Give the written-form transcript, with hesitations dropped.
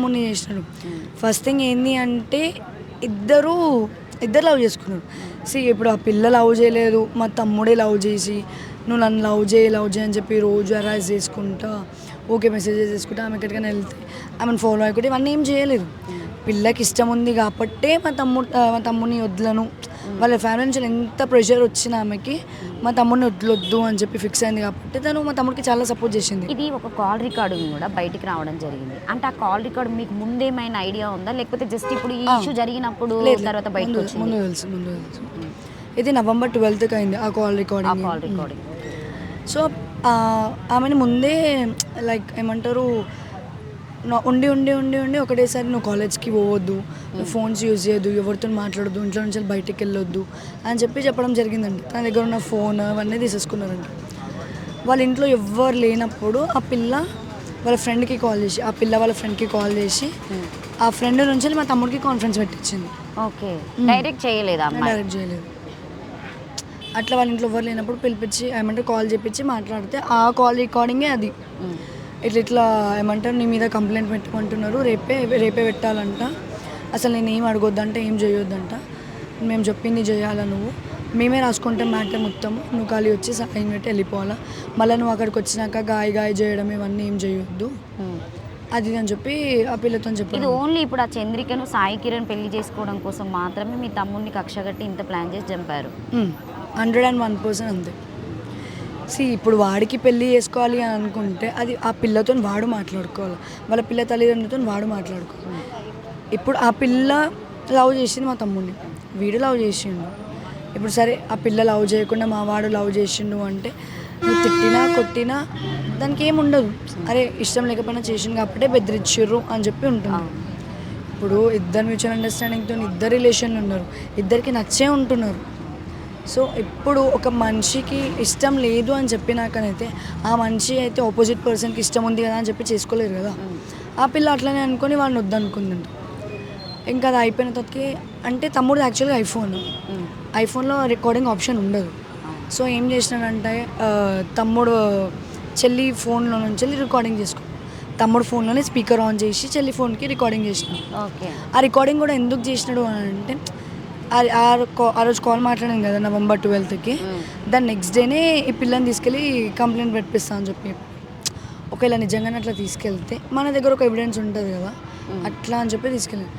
తమ్ముడిని చేసినాడు. First thing ఏంది అంటే ఇద్దరు లవ్ చేసుకున్నారు. ఇప్పుడు ఆ పిల్ల లవ్ చేయలేదు, మా తమ్ముడే లవ్ చేసి నువ్వు నన్ను లవ్ చేయి అని చెప్పి రోజు అరైజ్ చేసుకుంటా ఓకే మెసేజెస్ చేసుకుంటా ఆమె ఎక్కడికైనా వెళ్తే ఆమెను ఫాలో అయ్యకుంటే ఇవన్నీ ఏం చేయలేదు. పిల్లకి ఇష్టం ఉంది కాబట్టే మా తమ్ముడిని వదలను, వాళ్ళ ఫ్యామిలీ నుంచి ఎంత ప్రెషర్ వచ్చినా ఆమెకి మా తమ్ముడిని వదలొద్దు అని చెప్పి ఫిక్స్ అయింది కాబట్టి తను మా తమ్ముడికి చాలా సపోర్ట్ చేసింది. ఇది ఒక కాల్ రికార్డింగ్ కూడా బయటికి రావడం జరిగింది. అంటే ఆ కాల్ రికార్డ్ మీకు ముందేమైనా ఐడియా ఉందా, లేకపోతే జస్ట్ ఇప్పుడు ఈ ఇష్యూ జరిగినప్పుడు తర్వాత బయటకు వచ్చింది? ముందు తెలుసు. ఇది November 12th అయింది ఆ కాల్ రికార్డింగ్. సో ఆమెని ముందే లైక్ ఏమంటారు ఉండి ఒకటేసారి నువ్వు కాలేజ్కి పోవద్దు, నువ్వు ఫోన్స్ యూజ్ చేయొద్దు, ఎవరితో మాట్లాడొద్దు, ఇంట్లో నుంచి బయటికి వెళ్ళొద్దు అని చెప్పడం జరిగిందండి. తన దగ్గర ఉన్న ఫోన్ అవన్నీ తీసేసుకున్నారండి. వాళ్ళ ఇంట్లో ఎవ్వరు లేనప్పుడు ఆ పిల్ల వాళ్ళ ఫ్రెండ్కి కాల్ చేసి వాళ్ళ ఫ్రెండ్కి కాల్ చేసి ఆ ఫ్రెండ్ నుంచి మా తమ్ముడికి కాన్ఫరెన్స్ పెట్టించింది. ఓకే, డైరెక్ట్ చేయలేదు. అట్లా వాళ్ళ ఇంట్లో ఎవరు లేనప్పుడు పిలిపించి ఏమంటారు కాల్ చేపించి మాట్లాడితే ఆ కాల్ రికార్డింగే అది. ఇట్లా ఏమంటారు నీ మీద కంప్లైంట్ పెట్టమంటున్నారు, రేపే పెట్టాలంట, అసలు నేను ఏం అడగొద్దంట, ఏం చేయొద్దంట, మేము చెప్పింది చేయాలా, మేమే రాసుకుంటే మ్యాటర్ మొత్తం, నువ్వు ఖాళీ వచ్చి సైన్ పెట్టి వెళ్ళిపోవాలా, మళ్ళీ నువ్వు అక్కడికి వచ్చినాక గాయ చేయడం ఇవన్నీ ఏం చేయొద్దు అది అని చెప్పి ఆ పిల్లతో చెప్పి. ఇది ఓన్లీ ఇప్పుడు ఆ చంద్రికను సాయి కిరణ్ పెళ్లి చేసుకోవడం కోసం మాత్రమే మీ తమ్ముడిని కక్షగట్టి ఇంత ప్లాన్ చేసి చంపారు. 101% అంతే. ఇప్పుడు వాడికి పెళ్ళి చేసుకోవాలి అని అనుకుంటే అది ఆ పిల్లతో వాడు మాట్లాడుకోవాలి, వాళ్ళ పిల్ల తల్లిదండ్రులతో వాడు మాట్లాడుకోవాలి. ఇప్పుడు ఆ పిల్ల లవ్ చేసింది మా తమ్ముడిని, వీడు లవ్ చేసిండు. ఇప్పుడు సరే ఆ పిల్ల లవ్ చేయకుండా మా వాడు లవ్ చేసిండు అంటే నువ్వు తిట్టినా కొట్టినా దానికి ఏముండదు. అరే ఇష్టం లేకపోయినా చేసిండు కాబట్టి బెదిరించిర్రు అని చెప్పి ఉంటుంది. ఇప్పుడు ఇద్దరు మ్యూచువల్ అండర్స్టాండింగ్తో ఇద్దరు రిలేషన్లు ఉన్నారు, ఇద్దరికి నచ్చే ఉంటున్నారు. సో ఇప్పుడు ఒక మనిషికి ఇష్టం లేదు అని చెప్పినాకనైతే ఆ మనిషి అయితే ఆపోజిట్ పర్సన్కి ఇష్టం ఉంది కదా అని చెప్పి చేసుకోలేరు కదా. ఆ పిల్ల అట్లనే అనుకొని వాళ్ళని వద్దనుకుందంట. ఇంకా అది అయిపోయిన తర్వాతకి అంటే తమ్ముడు యాక్చువల్గా ఐఫోన్లో రికార్డింగ్ ఆప్షన్ ఉండదు. సో ఏం చేసినాడంటే తమ్ముడు చెల్లి ఫోన్లో నుంచి రికార్డింగ్ చేసుకో, తమ్ముడు ఫోన్లోనే స్పీకర్ ఆన్ చేసి చెల్లి ఫోన్కి రికార్డింగ్ చేసినాడు. ఆ రికార్డింగ్ కూడా ఎందుకు చేసినాడు అని అంటే ఆ రోజు కాల్ మాట్లాడాను కదా November 12th, దాని నెక్స్ట్ డేనే ఈ పిల్లని తీసుకెళ్ళి కంప్లైంట్ పెట్టిస్తా అని చెప్పి, ఒకవేళ నిజంగానే అట్లా తీసుకెళ్తే మన దగ్గర ఒక ఎవిడెన్స్ ఉంటుంది కదా, అట్లా అని చెప్పి తీసుకెళ్ళాను.